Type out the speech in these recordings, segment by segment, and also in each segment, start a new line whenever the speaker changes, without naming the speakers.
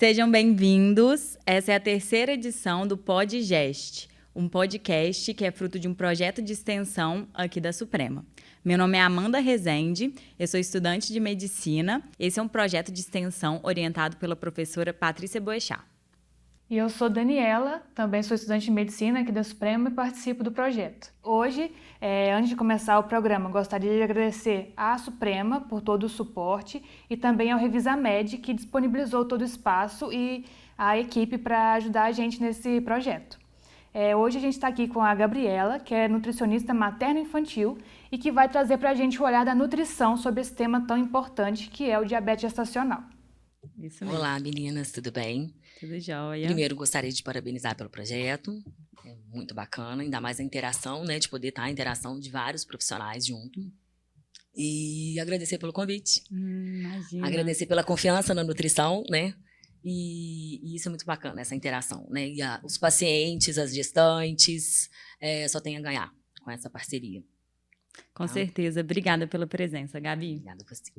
Sejam bem-vindos. Essa é a terceira edição do Podgest, um podcast que é fruto de um projeto de extensão aqui da Suprema. Meu nome é Amanda Rezende, eu sou estudante de medicina. Esse é um projeto de extensão orientado pela professora Patrícia Boechat.
E eu sou Daniela, também sou estudante de medicina aqui da Suprema e participo do projeto. Hoje, antes de começar o programa, gostaria de agradecer à Suprema por todo o suporte e também ao Revisamed, que disponibilizou todo o espaço e a equipe para ajudar a gente nesse projeto. Hoje a gente está aqui com a Gabriela, que é nutricionista materno-infantil e que vai trazer para a gente o olhar da nutrição sobre esse tema tão importante que é o diabetes gestacional.
Isso mesmo.
Olá, meninas, tudo bem?
Tudo jóia.
Primeiro, gostaria de parabenizar pelo projeto. É muito bacana, ainda mais a interação, né? De poder estar a interação de vários profissionais junto. E agradecer pelo convite.
Imagina.
Agradecer pela confiança na nutrição, né? E isso é muito bacana, essa interação, né? E os pacientes, as gestantes, só tem a ganhar com essa parceria.
Com certeza. Obrigada pela presença, Gabi.
Obrigada a você.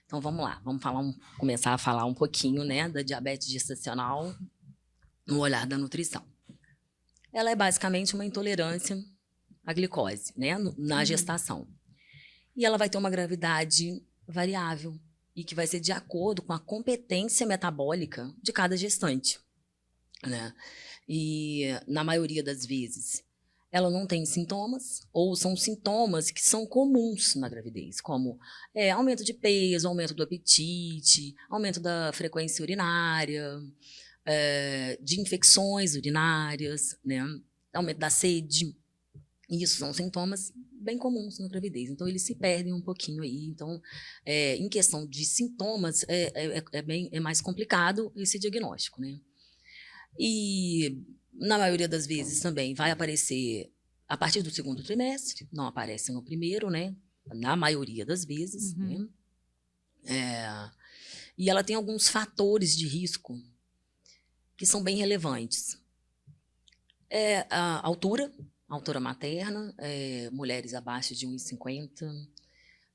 Então, vamos lá. Vamos começar a falar um pouquinho, né, da diabetes gestacional no olhar da nutrição. Ela é basicamente uma intolerância à glicose, né, na gestação. E ela vai ter uma gravidade variável e que vai ser de acordo com a competência metabólica de cada gestante, né? E, na maioria das vezes, ela não tem sintomas, ou são sintomas que são comuns na gravidez, como aumento de peso, aumento do apetite, aumento da frequência urinária, de infecções urinárias, né? Aumento da sede. Isso são sintomas bem comuns na gravidez, então eles se perdem um pouquinho aí. Então, em questão de sintomas, é mais complicado esse diagnóstico, né? E, na maioria das vezes, também vai aparecer a partir do segundo trimestre, não aparece no primeiro, né? Na maioria das vezes, né? E ela tem alguns fatores de risco que são bem relevantes. A altura materna, mulheres abaixo de 1,50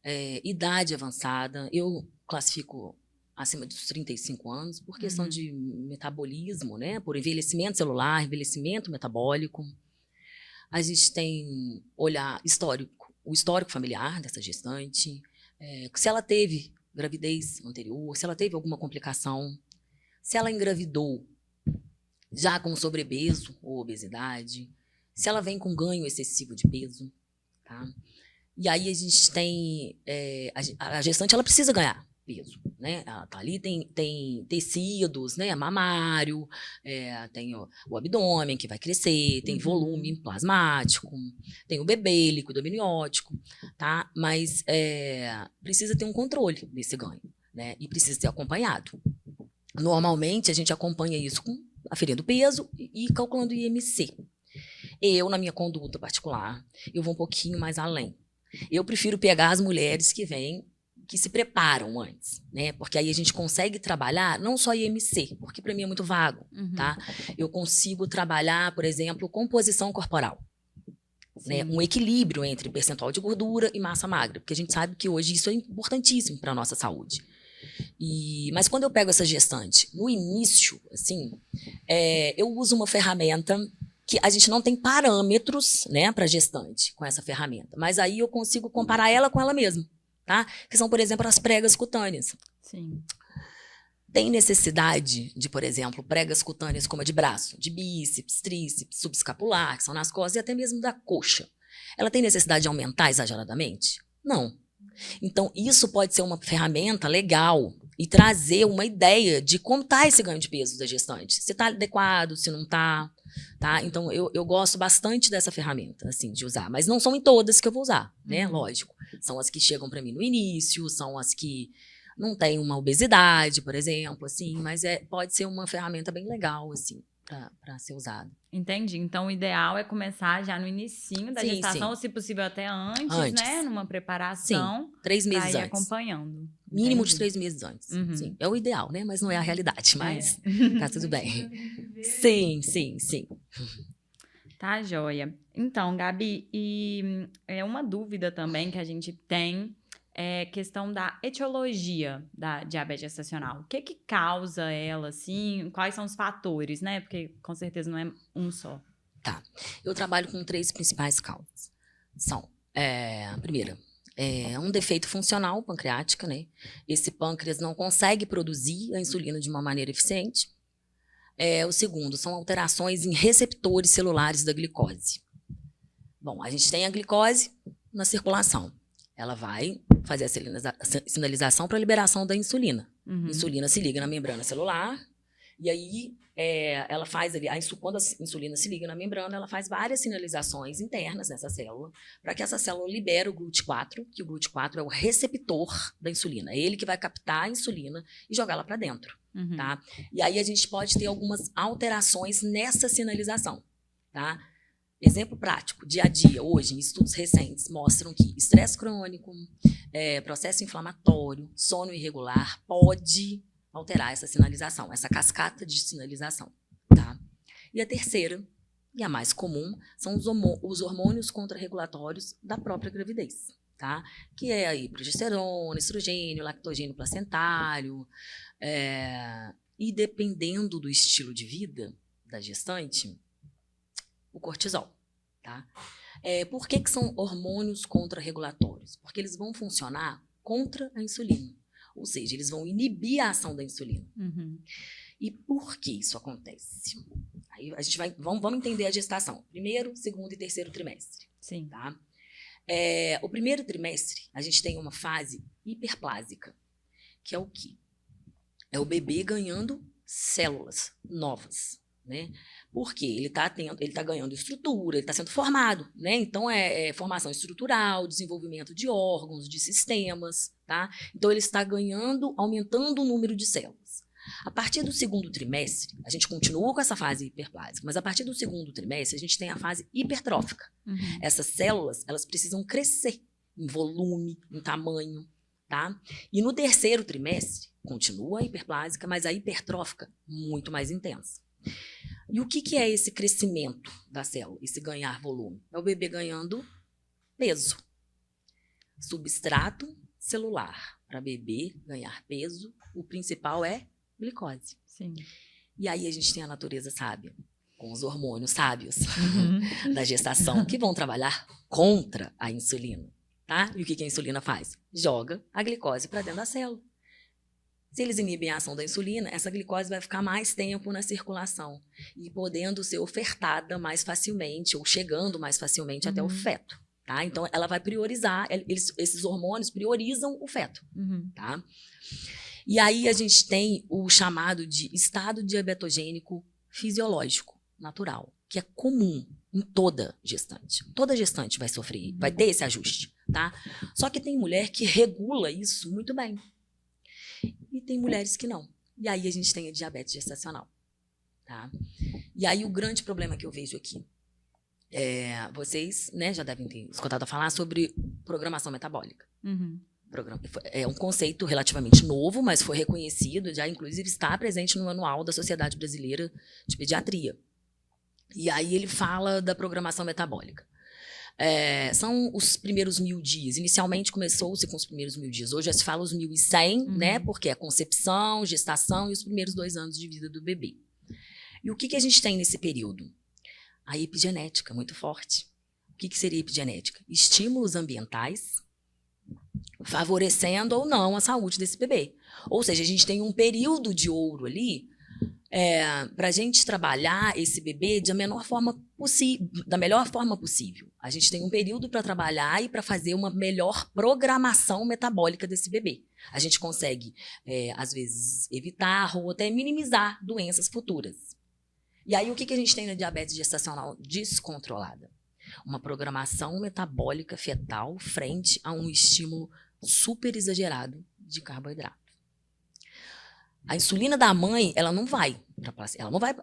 m, idade avançada, eu classifico acima dos 35 anos, por questão de metabolismo, né? Por envelhecimento celular, envelhecimento metabólico. A gente tem olhar o histórico familiar dessa gestante, se ela teve gravidez anterior, se ela teve alguma complicação, se ela engravidou já com sobrepeso ou obesidade, se ela vem com ganho excessivo de peso, tá? E aí a gente tem a gestante, ela precisa ganhar peso, né? Ela tá ali, tem tecidos, né? Mamário, tem o abdômen que vai crescer, tem volume plasmático, tem o bebê, líquido amniótico, tá? Mas precisa ter um controle desse ganho, né? E precisa ser acompanhado. Normalmente a gente acompanha isso aferindo peso e calculando o IMC. Eu, na minha conduta particular, eu vou um pouquinho mais além. Eu prefiro pegar as mulheres que se preparam antes, né? Porque aí a gente consegue trabalhar não só IMC, porque para mim é muito vago, tá? Eu consigo trabalhar, por exemplo, composição corporal, né? Um equilíbrio entre percentual de gordura e massa magra, porque a gente sabe que hoje isso é importantíssimo para a nossa saúde. Mas quando eu pego essa gestante, no início, assim, eu uso uma ferramenta que a gente não tem parâmetros, né, para gestante com essa ferramenta, mas aí eu consigo comparar ela com ela mesma. Tá? Que são, por exemplo, as pregas cutâneas.
Sim.
Tem necessidade de, por exemplo, pregas cutâneas como a de braço, de bíceps, tríceps, subescapular, que são nas costas, e até mesmo da coxa. Ela tem necessidade de aumentar exageradamente? Não. Então, isso pode ser uma ferramenta legal e trazer uma ideia de como está esse ganho de peso da gestante. Se está adequado, se não está. Tá? Então, eu gosto bastante dessa ferramenta, assim, de usar. Mas não são em todas que eu vou usar, né? Lógico. São as que chegam para mim no início, são as que não têm uma obesidade, por exemplo, assim. Mas pode ser uma ferramenta bem legal, assim, para ser usada.
Entendi. Então, o ideal é começar já no inicinho da gestação, ou se possível até antes, né? Numa preparação.
Sim, 3 meses
pra ir
antes.
acompanhando.
Mínimo de 3 meses antes. Sim, é o ideal, né? Mas não é a realidade, mas tá tudo bem. Sim.
Tá, joia. Então, Gabi, e uma dúvida também que a gente tem questão da etiologia da diabetes gestacional. O que causa ela, assim? Quais são os fatores, né? Porque com certeza não é um só.
Tá. Eu trabalho com 3 principais causas. São, a primeira, um defeito funcional pancreática, né? Esse pâncreas não consegue produzir a insulina de uma maneira eficiente. O segundo, são alterações em receptores celulares da glicose. Bom, a gente tem a glicose na circulação. Ela vai fazer a sinalização para a liberação da insulina.
Uhum.
A insulina se liga na membrana celular, e aí ela faz ali, quando a insulina se liga na membrana, ela faz várias sinalizações internas nessa célula, para que essa célula libere o GLUT4, que o GLUT4 é o receptor da insulina. É ele que vai captar a insulina e jogá-la para dentro.
Uhum.
Tá? E aí a gente pode ter algumas alterações nessa sinalização. Tá? Exemplo prático, dia a dia, hoje, em estudos recentes, mostram que estresse crônico, processo inflamatório, sono irregular pode alterar essa sinalização, essa cascata de sinalização. Tá? E a terceira, e a mais comum, são os hormônios contrarregulatórios da própria gravidez. Tá? Que é aí progesterona, estrogênio, lactogênio placentário, e dependendo do estilo de vida da gestante, o cortisol, tá? Por que são hormônios contrarregulatórios? Porque eles vão funcionar contra a insulina. Ou seja, eles vão inibir a ação da insulina.
Uhum.
E por que isso acontece? Aí a gente vamos entender a gestação. Primeiro, segundo e terceiro trimestre.
Sim.
Tá? O primeiro trimestre, a gente tem uma fase hiperplásica, que é o quê? É o bebê ganhando células novas. Né? Porque ele está ganhando estrutura, ele está sendo formado, né? Então é formação estrutural, desenvolvimento de órgãos, de sistemas, tá? Então ele está aumentando o número de células. A partir do segundo trimestre, a gente continua com essa fase hiperplásica, mas a partir do segundo trimestre a gente tem a fase hipertrófica.
Uhum.
Essas células, elas precisam crescer em volume, em tamanho, tá? E no terceiro trimestre continua a hiperplásica, mas a hipertrófica muito mais intensa. E o que é esse crescimento da célula, esse ganhar volume? É o bebê ganhando peso. Substrato celular. Para bebê ganhar peso, o principal é glicose.
Sim.
E aí a gente tem a natureza sábia, com os hormônios sábios
Uhum.
da gestação, que vão trabalhar contra a insulina. Tá? E o que a insulina faz? Joga a glicose para dentro da célula. Se eles inibem a ação da insulina, essa glicose vai ficar mais tempo na circulação e podendo ser ofertada mais facilmente ou chegando mais facilmente até o feto. Tá? Então, ela vai priorizar, esses hormônios priorizam o feto.
Uhum.
Tá? E aí a gente tem o chamado de estado diabetogênico fisiológico, natural, que é comum em toda gestante. Toda gestante vai sofrer, vai ter esse ajuste. Tá? Só que tem mulher que regula isso muito bem. E tem mulheres que não. E aí a gente tem a diabetes gestacional. Tá? E aí o grande problema que eu vejo aqui, vocês, né, já devem ter escutado falar sobre programação metabólica.
Uhum.
É um conceito relativamente novo, mas foi reconhecido, já inclusive está presente no manual da Sociedade Brasileira de Pediatria. E aí ele fala da programação metabólica. São os primeiros 1000 dias. Inicialmente começou-se com os primeiros 1000 dias. Hoje já se fala os 1100, né? Porque é concepção, gestação e os primeiros 2 anos de vida do bebê. E o que a gente tem nesse período? A epigenética, muito forte. O que seria epigenética? Estímulos ambientais favorecendo ou não a saúde desse bebê. Ou seja, a gente tem um período de ouro ali para a gente trabalhar esse bebê da melhor forma possível. A gente tem um período para trabalhar e para fazer uma melhor programação metabólica desse bebê. A gente consegue, às vezes, evitar ou até minimizar doenças futuras. E aí, o que a gente tem na diabetes gestacional descontrolada? Uma programação metabólica fetal frente a um estímulo super exagerado de carboidrato. A insulina da mãe, ela não vai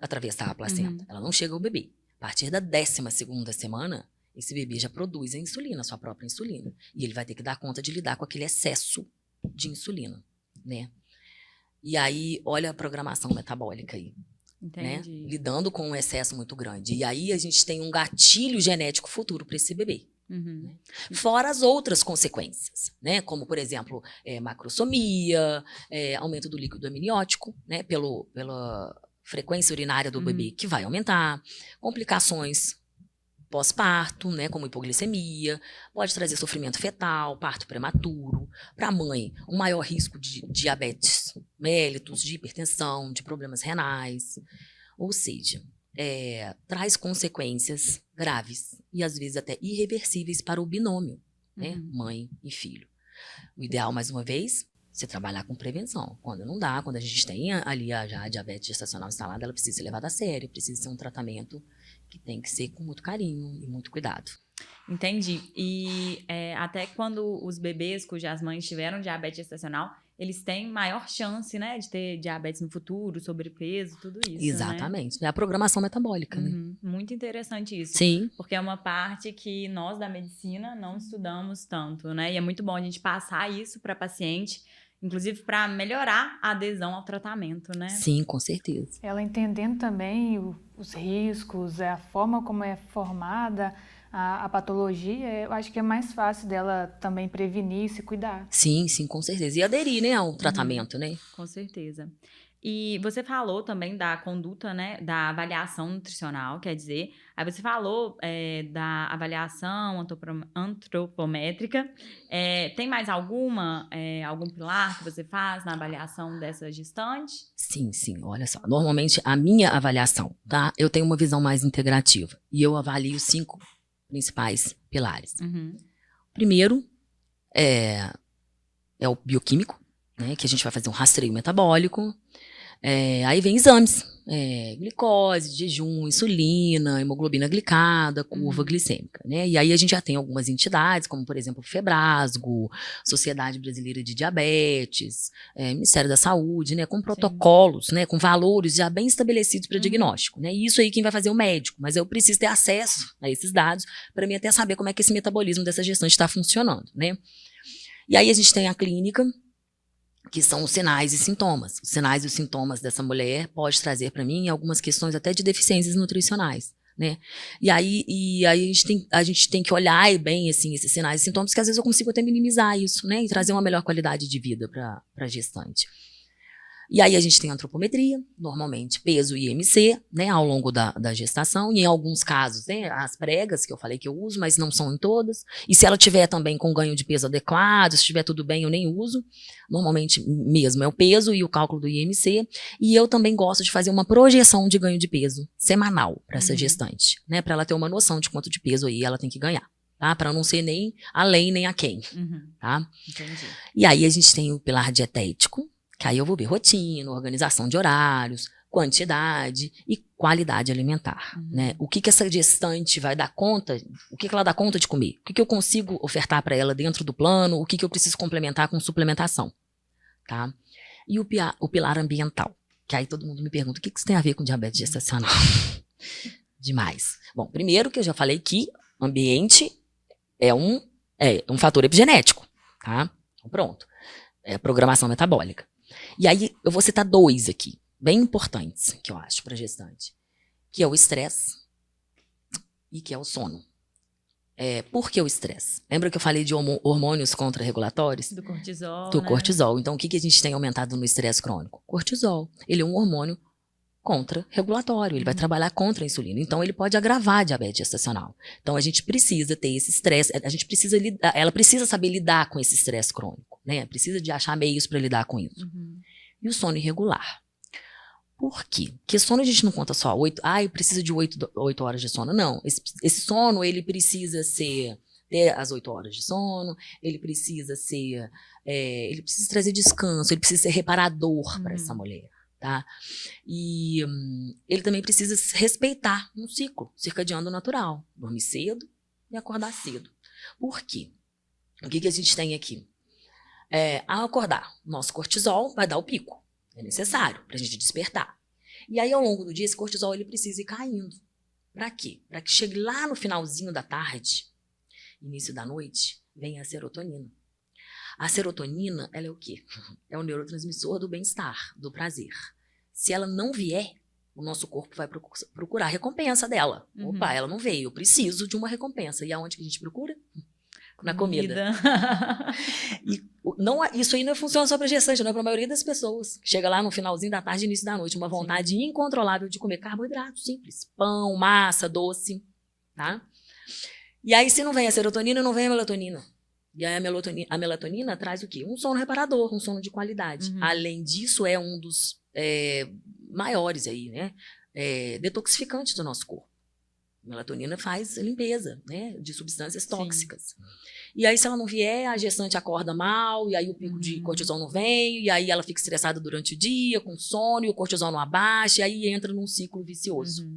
atravessar a placenta, ela não chega ao bebê. A partir da 12ª semana, esse bebê já produz a insulina, a sua própria insulina. E ele vai ter que dar conta de lidar com aquele excesso de insulina, né? E aí, olha a programação metabólica aí.
Entendi.
Né? Lidando com um excesso muito grande. E aí a gente tem um gatilho genético futuro para esse bebê.
Uhum.
Fora as outras consequências, né? Como, por exemplo, macrosomia, aumento do líquido amniótico, né? Pela frequência urinária do bebê, que vai aumentar, complicações pós-parto, né? Como hipoglicemia, pode trazer sofrimento fetal, parto prematuro, para a mãe, um maior risco de diabetes mellitus, de hipertensão, de problemas renais, ou seja, traz consequências graves e às vezes até irreversíveis para o binômio, né? Mãe e filho. O ideal, mais uma vez, você trabalhar com prevenção. Quando não dá, quando a gente tem ali já a diabetes gestacional instalada, ela precisa ser levada a sério, precisa ser um tratamento que tem que ser com muito carinho e muito cuidado.
Entendi. E até quando os bebês cujas mães tiveram diabetes gestacional, eles têm maior chance, né, de ter diabetes no futuro, sobrepeso, tudo isso,
Exatamente. É a programação metabólica, né?
Muito interessante isso.
Sim.
Porque é uma parte que nós da medicina não estudamos tanto, né? E é muito bom a gente passar isso para paciente, inclusive para melhorar a adesão ao tratamento, né?
Sim, com certeza.
Ela entendendo também os riscos, a forma como é formada a patologia, eu acho que é mais fácil dela também prevenir e se cuidar.
Sim, com certeza. E aderir, né, ao tratamento, né?
Com certeza. E você falou também da conduta, né, da avaliação nutricional, quer dizer, aí você falou da avaliação antropométrica. Tem mais algum pilar que você faz na avaliação dessa gestante?
Sim, olha só. Normalmente, a minha avaliação, tá? Eu tenho uma visão mais integrativa e eu avalio 5 principais pilares. Primeiro é o bioquímico, né, que a gente vai fazer um rastreio metabólico. Aí vem exames, glicose, jejum, insulina, hemoglobina glicada, curva glicêmica, né? E aí a gente já tem algumas entidades, como por exemplo o Febrasgo, Sociedade Brasileira de Diabetes, Ministério da Saúde, né, com protocolos, né, com valores já bem estabelecidos para diagnóstico, né? E isso aí quem vai fazer é o médico, mas eu preciso ter acesso a esses dados para mim até saber como é que esse metabolismo dessa gestante está funcionando, né? E aí a gente tem a clínica, que são os sinais e sintomas. Os sinais e os sintomas dessa mulher pode trazer para mim algumas questões até de deficiências nutricionais, né? E aí a gente tem que olhar bem assim, esses sinais e sintomas, que às vezes eu consigo até minimizar isso, né? E trazer uma melhor qualidade de vida para a gestante. E aí a gente tem a antropometria, normalmente peso e IMC, né, ao longo da gestação, e em alguns casos, né, as pregas, que eu falei que eu uso, mas não são em todas. E se ela tiver também com ganho de peso adequado, se estiver tudo bem, eu nem uso. Normalmente mesmo é o peso e o cálculo do IMC. E eu também gosto de fazer uma projeção de ganho de peso semanal para essa gestante, né, para ela ter uma noção de quanto de peso aí ela tem que ganhar. Tá? Para não ser nem além nem aquém. Tá?
Entendi.
E aí a gente tem o pilar dietético, que aí eu vou ver rotina, organização de horários, quantidade e qualidade alimentar, né? O que essa gestante vai dar conta, o que ela dá conta de comer, o que eu consigo ofertar para ela dentro do plano, o que eu preciso complementar com suplementação, tá? E o pilar ambiental, que aí todo mundo me pergunta, o que isso tem a ver com diabetes gestacional? Demais. Bom, primeiro que eu já falei que ambiente é um fator epigenético, tá? Então pronto, é a programação metabólica. E aí, eu vou citar 2 aqui, bem importantes, que eu acho, para gestante. Que é o estresse e que é o sono. Por que o estresse? Lembra que eu falei de hormônios contra-regulatórios?
Do cortisol,
Do
né?
cortisol. Então, o que a gente tem aumentado no estresse crônico? Cortisol. Ele é um hormônio contra-regulatório, ele vai trabalhar contra a insulina. Então, ele pode agravar a diabetes gestacional. Então, a gente precisa ter esse estresse, ela precisa saber lidar com esse estresse crônico, né? Precisa de achar meios para lidar com isso. E o sono irregular. Por quê? Porque sono a gente não conta só 8, precisa de 8 horas de sono. Não, esse sono, ele precisa ter as 8 horas de sono, ele precisa trazer descanso, ele precisa ser reparador para essa mulher. Tá? E ele também precisa respeitar um ciclo circadiano natural, dormir cedo e acordar cedo. Por quê? O que a gente tem aqui? Ao acordar, nosso cortisol vai dar o pico, é necessário para a gente despertar. E aí ao longo do dia esse cortisol ele precisa ir caindo. Para quê? Para que chegue lá no finalzinho da tarde, início da noite, venha a serotonina. A serotonina, ela é o quê? É o neurotransmissor do bem-estar, do prazer. Se ela não vier, o nosso corpo vai procurar a recompensa dela. Opa, ela não veio, eu preciso de uma recompensa. E aonde que a gente procura? Na comida. E não, isso aí não funciona só para gestante, não é para a maioria das pessoas. Chega lá no finalzinho da tarde, início da noite, uma vontade incontrolável de comer carboidrato simples. Pão, massa, doce, tá? E aí, se não vem a serotonina, não vem a melatonina. E aí a melatonina traz o quê? Um sono reparador, um sono de qualidade. Além disso, é um dos maiores aí, né? Detoxificantes do nosso corpo. A melatonina faz limpeza, né, de substâncias tóxicas. E aí, se ela não vier, a gestante acorda mal, e aí o pico de cortisol não vem, e aí ela fica estressada durante o dia, com sono, e o cortisol não abaixa, e aí entra num ciclo vicioso.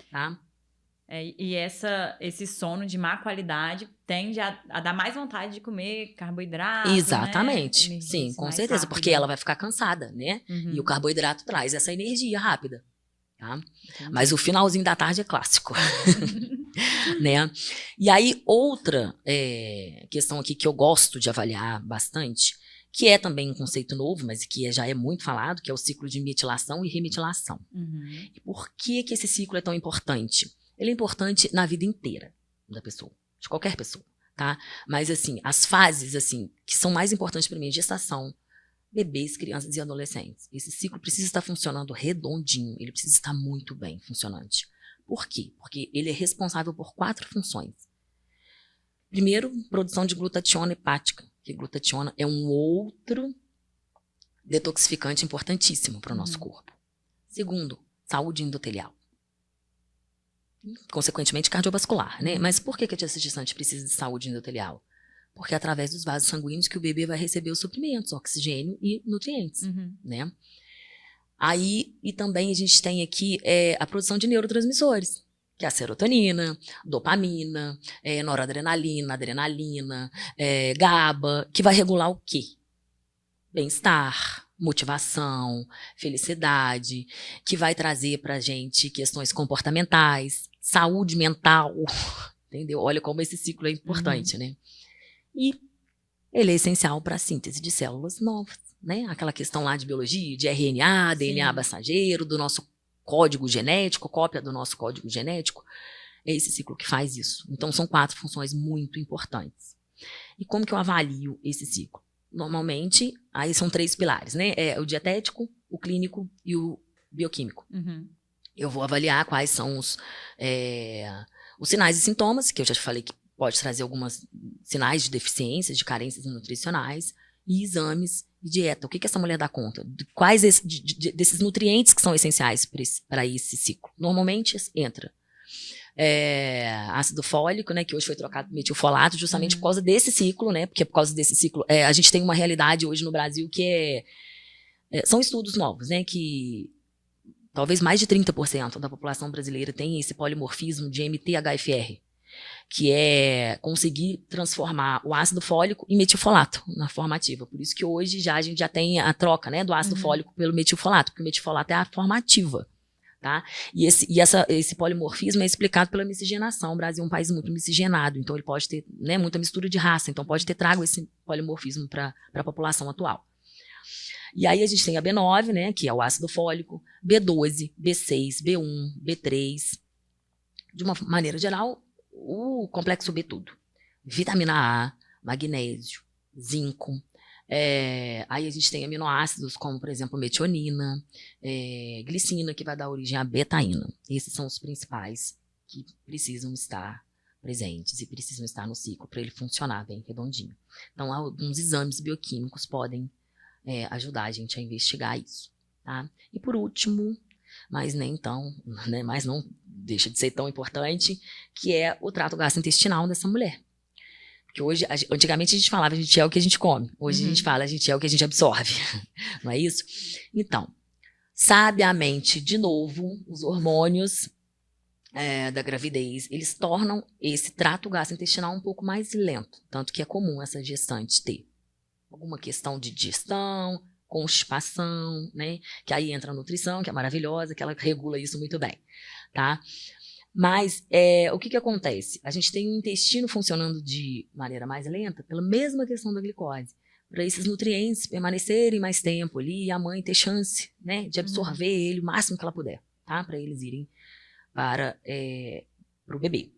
Tá?
E esse sono de má qualidade tende a dar mais vontade de comer carboidrato,
exatamente,
né?
Sim, com certeza, porque ela vai ficar cansada, né? E o carboidrato traz essa energia rápida. Tá? Mas o finalzinho da tarde é clássico. Né? E aí, outra questão aqui que eu gosto de avaliar bastante, que é também um conceito novo, mas que já é muito falado, que é o ciclo de metilação e remetilação. E por que esse ciclo é tão importante? Ele é importante na vida inteira da pessoa, de qualquer pessoa, tá? Mas, assim, as fases, assim, que são mais importantes para mim, gestação, bebês, crianças e adolescentes. Esse ciclo precisa estar funcionando redondinho, ele precisa estar muito bem funcionante. Por quê? Porque ele é responsável por 4 funções. Primeiro, produção de glutationa hepática, que glutationa é um outro detoxificante importantíssimo para o nosso corpo. Segundo, saúde endotelial. Consequentemente, cardiovascular, né? Mas por que essa gestante precisa de saúde endotelial? Porque é através dos vasos sanguíneos que o bebê vai receber os suprimentos, oxigênio e nutrientes, né? Aí, e também a gente tem aqui a produção de neurotransmissores, que é a serotonina, dopamina, noradrenalina, adrenalina, GABA, que vai regular o quê? Bem-estar, motivação, felicidade, que vai trazer pra gente questões comportamentais, saúde mental, entendeu? Olha como esse ciclo é importante, né? E ele é essencial para a síntese de células novas, né? Aquela questão lá de biologia, de RNA, DNA passageiro, do nosso código genético, cópia do nosso código genético. É esse ciclo que faz isso. Então, são 4 funções muito importantes. E como que eu avalio esse ciclo? Normalmente, aí são 3 pilares, né? O dietético, o clínico e o bioquímico. Eu vou avaliar quais são os sinais e sintomas, que eu já te falei que pode trazer alguns sinais de deficiências, de carências nutricionais, e exames e dieta. O que essa mulher dá conta? Quais desses nutrientes que são essenciais para esse ciclo? Normalmente entra ácido fólico, né, que hoje foi trocado por metilfolato, justamente por causa desse ciclo, né, porque por causa desse ciclo, a gente tem uma realidade hoje no Brasil que são estudos novos, né, que talvez mais de 30% da população brasileira tem esse polimorfismo de MTHFR, que é conseguir transformar o ácido fólico em metilfolato na forma ativa. Por isso que hoje a gente já tem a troca, né, do ácido fólico pelo metilfolato, porque o metilfolato é a forma ativa. Tá? E esse polimorfismo é explicado pela miscigenação. O Brasil é um país muito miscigenado, então ele pode ter, né, muita mistura de raça, então pode ter trago esse polimorfismo para a população atual. E aí a gente tem a B9, né, que é o ácido fólico, B12, B6, B1, B3. De uma maneira geral, o complexo B tudo. Vitamina A, magnésio, zinco. Aí a gente tem aminoácidos como, por exemplo, metionina, glicina, que vai dar origem à betaína. Esses são os principais que precisam estar presentes e precisam estar no ciclo para ele funcionar bem redondinho. Então, alguns exames bioquímicos podem ajudar a gente a investigar isso. Tá? E por último, mas nem tão, né, mas não deixa de ser tão importante, que é o trato gastrointestinal dessa mulher. Porque hoje, antigamente a gente falava, a gente é o que a gente come. Hoje a gente fala, a gente é o que a gente absorve. Não é isso? Então, sabiamente, de novo, os hormônios da gravidez, eles tornam esse trato gastrointestinal um pouco mais lento. Tanto que é comum essa gestante ter alguma questão de digestão, constipação, né? Que aí entra a nutrição, que é maravilhosa, que ela regula isso muito bem, tá? Mas o que acontece? A gente tem o intestino funcionando de maneira mais lenta pela mesma questão da glicose. Para esses nutrientes permanecerem mais tempo ali e a mãe ter chance, né, de absorver ele o máximo que ela puder. tá? Para eles irem para o bebê.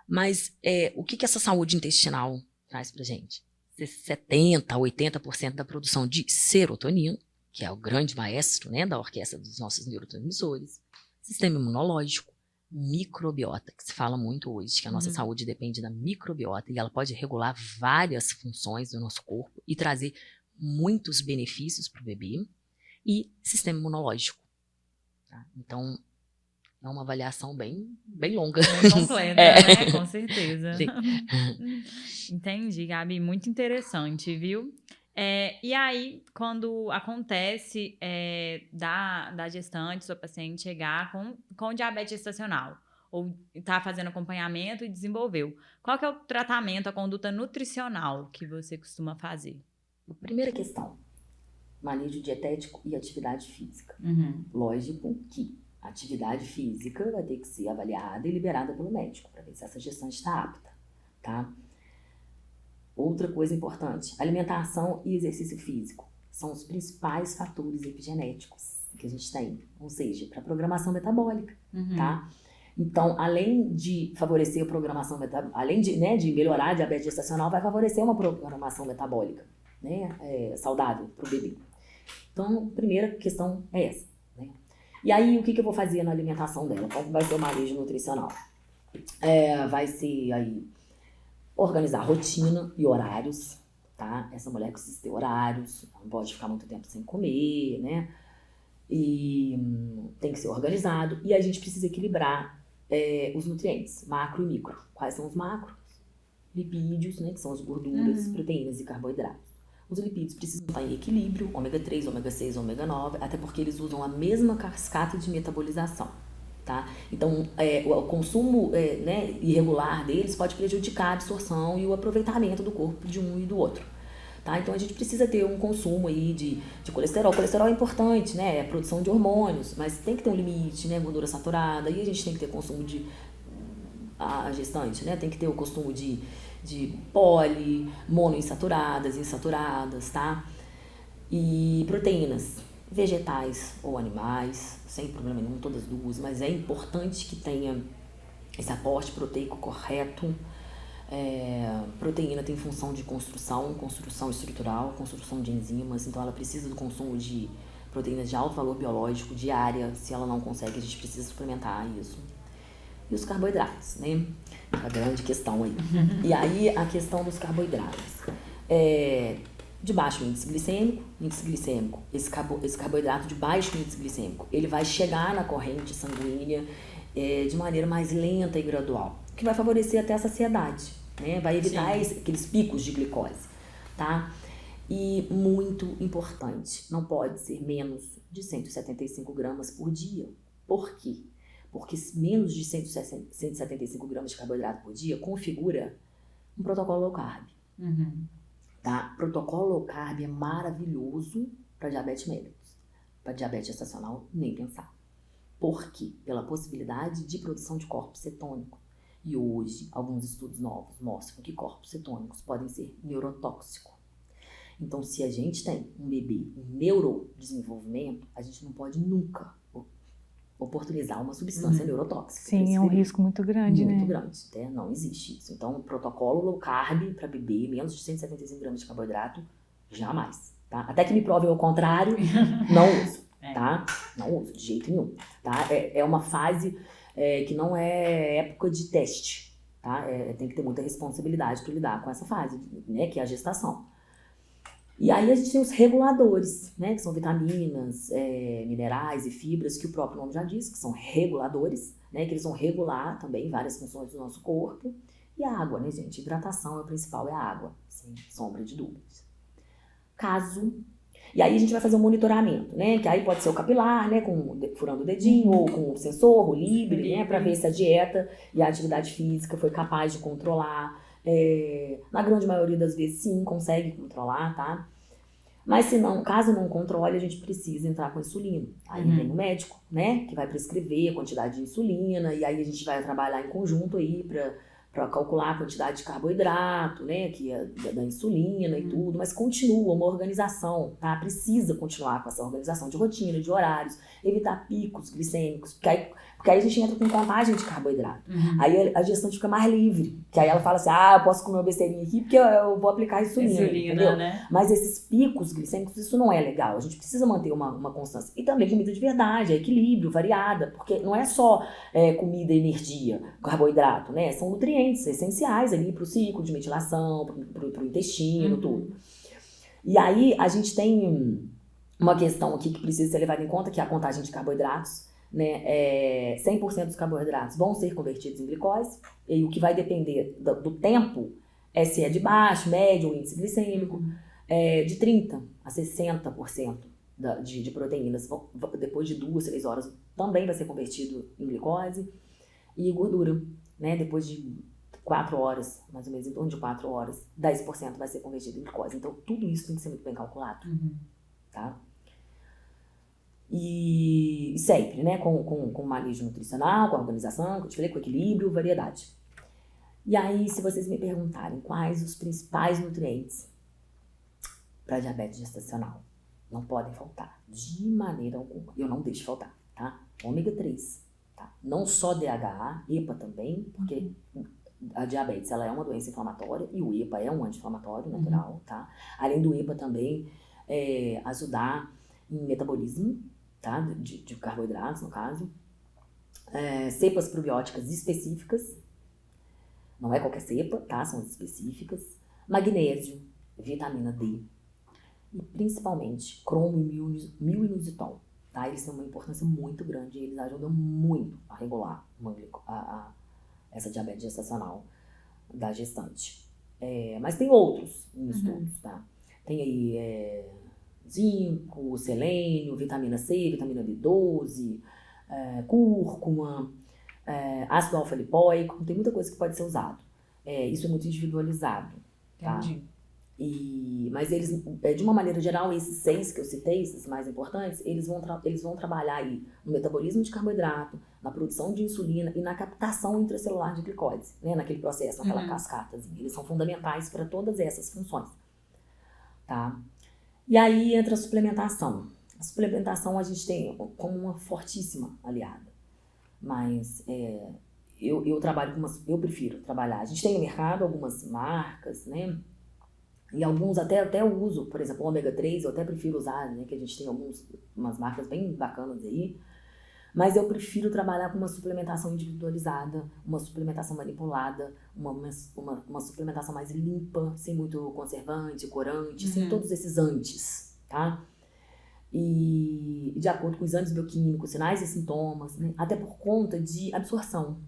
Mas o que essa saúde intestinal traz para gente? 70% a 80% da produção de serotonina, que é o grande maestro, né, da orquestra dos nossos neurotransmissores, sistema imunológico, microbiota, que se fala muito hoje, que a nossa saúde depende da microbiota e ela pode regular várias funções do nosso corpo e trazer muitos benefícios para o bebê, e sistema imunológico. Tá? Então, é uma avaliação bem longa.
Bem completa, né? Com certeza. Entendi, Gabi. Muito interessante, viu? E aí, quando acontece da gestante, sua paciente, chegar com diabetes gestacional, ou está fazendo acompanhamento e desenvolveu, qual que é o tratamento, a conduta nutricional que você costuma fazer?
Primeira questão, manejo dietético e atividade física. Lógico que a atividade física vai ter que ser avaliada e liberada pelo médico para ver se essa gestante está apta, tá? Outra coisa importante, alimentação e exercício físico são os principais fatores epigenéticos que a gente tem, ou seja, para programação metabólica, tá? Então, além de favorecer a programação metabólica, além de melhorar a diabetes gestacional, vai favorecer uma programação metabólica, né, saudável para o bebê. Então, a primeira questão é essa, né? E aí, o que eu vou fazer na alimentação dela? Qual vai ser o manejo nutricional? Vai ser aí organizar rotina e horários, tá? Essa mulher precisa ter horários, não pode ficar muito tempo sem comer, né? E tem que ser organizado. E a gente precisa equilibrar os nutrientes, macro e micro. Quais são os macros? Lipídios, né? Que são as gorduras, proteínas e carboidratos. Os lipídios precisam estar em equilíbrio, ômega 3, ômega 6, ômega 9, até porque eles usam a mesma cascata de metabolização, tá? Então, o consumo irregular deles pode prejudicar a absorção e o aproveitamento do corpo de um e do outro, tá? Então, a gente precisa ter um consumo aí de colesterol. O colesterol é importante, né? É a produção de hormônios, mas tem que ter um limite, né? Gordura saturada, e a gente tem que ter consumo a gestante, né? Tem que ter o consumo de poli, monoinsaturadas, insaturadas, tá? E proteínas, vegetais ou animais, sem problema nenhum, todas duas, mas é importante que tenha esse aporte proteico correto. Proteína tem função de construção estrutural, construção de enzimas, então ela precisa do consumo de proteínas de alto valor biológico diária. Se ela não consegue, a gente precisa suplementar isso. E os carboidratos, né? A grande questão aí. E aí, a questão dos carboidratos. De baixo índice glicêmico, esse carboidrato de baixo índice glicêmico, ele vai chegar na corrente sanguínea de maneira mais lenta e gradual, que vai favorecer até a saciedade, né? Vai evitar aqueles picos de glicose, tá? E muito importante, não pode ser menos de 175 gramas por dia. Por quê? Porque menos de 175 gramas de carboidrato por dia configura um protocolo low carb. Tá? Protocolo low carb é maravilhoso para diabetes mellitus. Para diabetes gestacional, nem pensar. Por quê? Pela possibilidade de produção de corpos cetônicos. E hoje, alguns estudos novos mostram que corpos cetônicos podem ser neurotóxicos. Então, se a gente tem um bebê em neurodesenvolvimento, a gente não pode nunca oportunizar uma substância neurotóxica.
Sim, é um risco muito grande, né?
Muito grande, né? Não existe isso. Então, o protocolo low carb para bebê, menos de 175 gramas de carboidrato, jamais, tá? Até que me provem o contrário, não uso, tá? Não uso, de jeito nenhum, tá? É uma fase que não é época de teste, tá? Tem que ter muita responsabilidade para lidar com essa fase, né? Que é a gestação. E aí a gente tem os reguladores, né, que são vitaminas, minerais e fibras, que o próprio nome já diz, que são reguladores, né, que eles vão regular também várias funções do nosso corpo. E a água, né, gente? Hidratação é o principal, é a água, sem sombra de dúvidas. E aí a gente vai fazer um monitoramento, né, que aí pode ser o capilar, né, furando o dedinho, ou com o sensor, o Libre, né, para ver se a dieta e a atividade física foi capaz de controlar. Na grande maioria das vezes, sim, consegue controlar, tá? Mas se não, caso não controle, a gente precisa entrar com insulina. Aí vem o médico, né, que vai prescrever a quantidade de insulina, e aí a gente vai trabalhar em conjunto aí para calcular a quantidade de carboidrato, né, que é da insulina e tudo, mas continua uma organização, tá? Precisa continuar com essa organização de rotina, de horários, evitar picos glicêmicos, porque aí a gente entra com contagem de carboidrato. Aí a gestante fica mais livre, que aí ela fala assim, eu posso comer uma besteirinha aqui porque eu vou aplicar insulina, entendeu?
Né?
Mas esses picos glicêmicos, isso não é legal, a gente precisa manter uma constância. E também comida de verdade, equilíbrio, variada, porque não é só comida, energia, carboidrato, né? São nutrientes essenciais ali para o ciclo de metilação, para o intestino, tudo. E aí a gente tem uma questão aqui que precisa ser levada em conta, que é a contagem de carboidratos, né? 100% dos carboidratos vão ser convertidos em glicose, e o que vai depender do tempo é se é de baixo, médio, o índice glicêmico, de 30% a 60% de proteínas, depois de 2, 3 horas, também vai ser convertido em glicose, e gordura, né? Depois de 4 horas, mais ou menos, em torno de 4 horas, 10% vai ser convertido em glicose. Então, tudo isso tem que ser muito bem calculado, tá? E sempre, né, com manejo nutricional, com a organização, como eu te falei, com equilíbrio, variedade. E aí, se vocês me perguntarem quais os principais nutrientes para diabetes gestacional, não podem faltar, de maneira alguma. Eu não deixo faltar, tá? Ômega 3, tá? Não só DHA, EPA também, porque a diabetes, ela é uma doença inflamatória e o EPA é um anti-inflamatório natural, tá? Além do EPA também ajudar em metabolismo, tá? De carboidratos, no caso. Cepas probióticas específicas, não é qualquer cepa, tá? São as específicas. Magnésio, vitamina D e principalmente cromo e mil-inositol, tá? Eles têm uma importância muito grande e eles ajudam muito a regular essa diabetes gestacional da gestante. Mas tem outros em estudos, tá? Tem aí zinco, selênio, vitamina C, vitamina B12, cúrcuma, ácido alfa-lipoico, tem muita coisa que pode ser usado. Isso é muito individualizado, tá?
Entendi.
Mas eles, de uma maneira geral, esses 6 que eu citei, esses mais importantes, eles vão trabalhar aí no metabolismo de carboidrato, na produção de insulina e na captação intracelular de glicose, né? Naquele processo, naquela cascatazinha. Eles são fundamentais para todas essas funções, tá? E aí entra a suplementação. A suplementação a gente tem como uma fortíssima aliada, mas eu trabalho eu prefiro trabalhar. A gente tem no mercado algumas marcas, né? E alguns até eu uso, por exemplo, o ômega 3, eu até prefiro usar, né? Que a gente tem umas marcas bem bacanas aí. Mas eu prefiro trabalhar com uma suplementação individualizada, uma suplementação manipulada, uma suplementação mais limpa, sem muito conservante, corante, sem todos esses antes, tá? E de acordo com os exames bioquímicos, sinais e sintomas, né? Até por conta de absorção.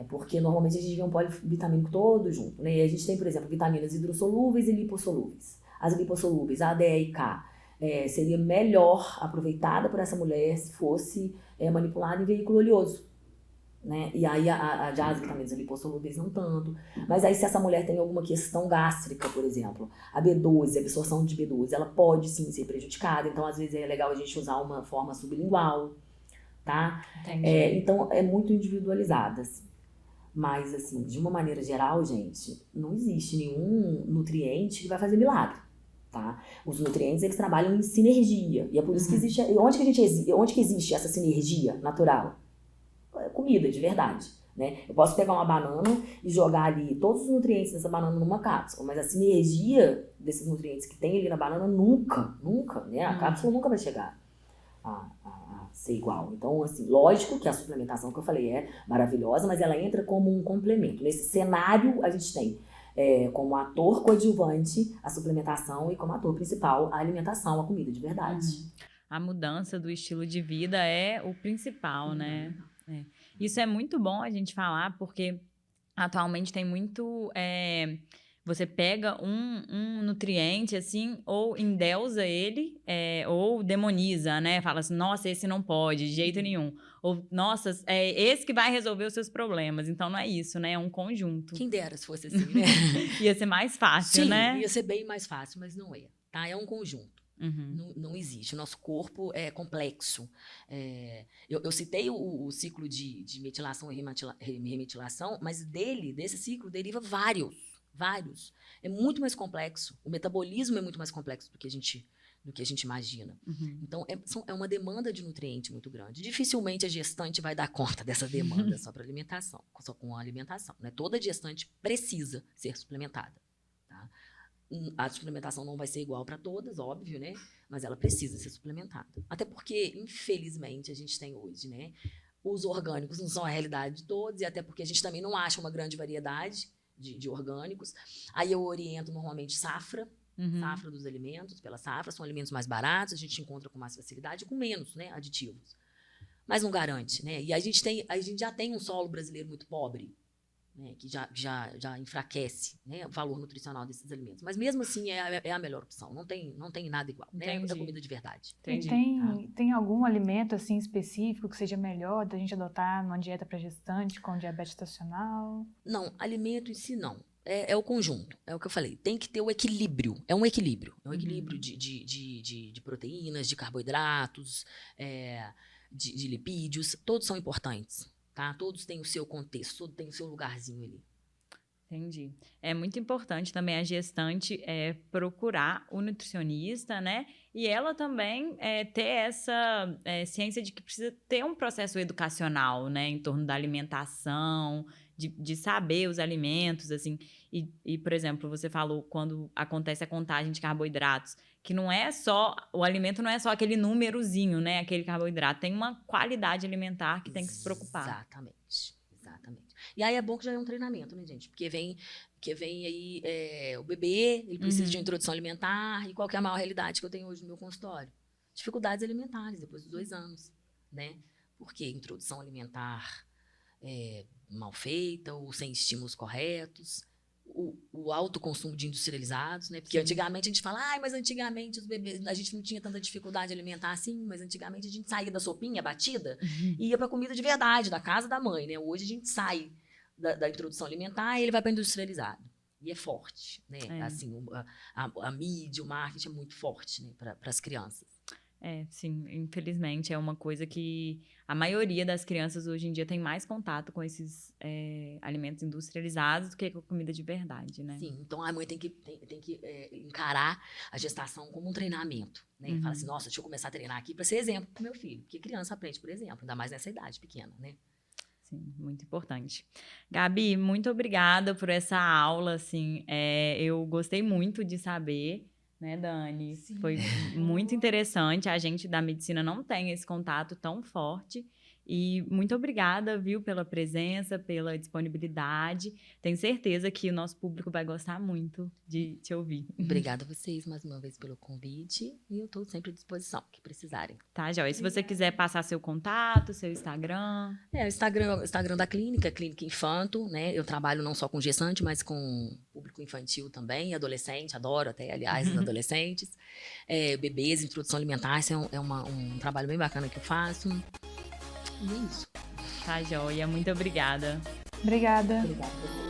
Porque normalmente a gente vê um polivitamínico todo junto, né? E a gente tem, por exemplo, vitaminas hidrossolúveis e lipossolúveis. As lipossolúveis, A, D, E e K, seria melhor aproveitada por essa mulher se fosse manipulada em veículo oleoso, né? E aí já as vitaminas lipossolúveis não tanto. Mas aí se essa mulher tem alguma questão gástrica, por exemplo, a B12, a absorção de B12, ela pode sim ser prejudicada. Então às vezes é legal a gente usar uma forma sublingual, tá? Então é muito individualizada, assim. Mas assim, de uma maneira geral, gente, não existe nenhum nutriente que vai fazer milagre, tá? Os nutrientes, eles trabalham em sinergia, e é por isso que existe, onde que existe essa sinergia natural? Comida, de verdade, né? Eu posso pegar uma banana e jogar ali todos os nutrientes dessa banana numa cápsula, mas a sinergia desses nutrientes que tem ali na banana nunca, né? A cápsula nunca vai chegar a ser igual. Então, assim, lógico que a suplementação que eu falei é maravilhosa, mas ela entra como um complemento. Nesse cenário, a gente tem como ator coadjuvante a suplementação e como ator principal a alimentação, a comida de verdade.
A mudança do estilo de vida é o principal, né? Isso é muito bom a gente falar, porque atualmente tem muito... Você pega um nutriente, assim, ou endeusa ele, ou demoniza, né? Fala assim, nossa, esse não pode, de jeito nenhum. Ou, nossa, é esse que vai resolver os seus problemas. Então, não é isso, né? É um conjunto.
Quem dera se fosse assim, né?
Ia ser mais fácil,
Sim,
né?
ia ser bem mais fácil, mas não é, tá? É um conjunto. Não existe. O nosso corpo é complexo. Eu citei o ciclo de metilação e remetilação, mas desse ciclo, deriva vários. É muito mais complexo. O metabolismo é muito mais complexo do que a gente imagina. Então, é uma demanda de nutriente muito grande. Dificilmente a gestante vai dar conta dessa demanda só para alimentação, só com a alimentação, né? Toda gestante precisa ser suplementada, tá? A suplementação não vai ser igual para todas, óbvio, né? Mas ela precisa ser suplementada. Até porque, infelizmente, a gente tem hoje, né? Os orgânicos não são a realidade de todos, e até porque a gente também não acha uma grande variedade de orgânicos. Aí eu oriento normalmente safra dos alimentos, pela safra, são alimentos mais baratos, a gente encontra com mais facilidade, com menos, né, aditivos. Mas não garante, né? E a gente já tem um solo brasileiro muito pobre, né, que já enfraquece, né, o valor nutricional desses alimentos. Mas mesmo assim é a melhor opção. Não tem nada igual, né? É comida de verdade.
Tem algum alimento assim específico que seja melhor da gente adotar numa dieta para gestante com diabetes gestacional?
Não, alimento em si não. É o conjunto, é o que eu falei. Tem que ter o equilíbrio. É um equilíbrio. É um equilíbrio de proteínas, de carboidratos, de lipídios. Todos são importantes. Tá? Todos têm o seu contexto, todos têm o seu lugarzinho ali.
Entendi. É muito importante também a gestante procurar o nutricionista, né? E ela também ter essa ciência de que precisa ter um processo educacional, né? Em torno da alimentação, de saber os alimentos, assim. E, por exemplo, você falou quando acontece a contagem de carboidratos, que não é só, o alimento não é só aquele númerozinho, né? Aquele carboidrato. Tem uma qualidade alimentar que tem que se preocupar.
Exatamente. E aí é bom que já é um treinamento, né, gente? Porque vem aí o bebê, ele precisa de uma introdução alimentar. E qual que é a maior realidade que eu tenho hoje no meu consultório? Dificuldades alimentares, depois dos 2 anos, né? Porque introdução alimentar mal feita ou sem estímulos corretos. O alto consumo de industrializados, né? Porque antigamente a gente fala, mas antigamente os bebês, a gente não tinha tanta dificuldade alimentar assim, mas antigamente a gente saía da sopinha batida e ia para comida de verdade, da casa da mãe, né? Hoje a gente sai da introdução alimentar e ele vai para industrializado. E é forte, né? Assim, a mídia, o marketing é muito forte, né? Para as crianças.
Sim, infelizmente é uma coisa que a maioria das crianças hoje em dia tem mais contato com esses alimentos industrializados do que com comida de verdade, né?
Sim, então a mãe tem que encarar a gestação como um treinamento, né? Fala assim, nossa, deixa eu começar a treinar aqui para ser exemplo pro meu filho, porque criança aprende por exemplo, ainda mais nessa idade pequena, né?
Sim, muito importante. Gabi, muito obrigada por essa aula, assim, eu gostei muito de saber, né, Dani? Sim. Foi muito interessante. A gente da medicina não tem esse contato tão forte. E muito obrigada, viu, pela presença, pela disponibilidade. Tenho certeza que o nosso público vai gostar muito de te ouvir.
Obrigada a vocês mais uma vez pelo convite. E eu estou sempre à disposição, que precisarem.
Tá, Joia. Se você quiser passar seu contato, seu Instagram.
O Instagram da clínica, Clínica Infanto, né? Eu trabalho não só com gestante, mas com público infantil também, adolescente, adoro até, aliás, os adolescentes. Bebês, introdução alimentar, esse é um trabalho bem bacana que eu faço. E é isso.
Tá, Joia. Muito obrigada.
Obrigada.
Obrigada.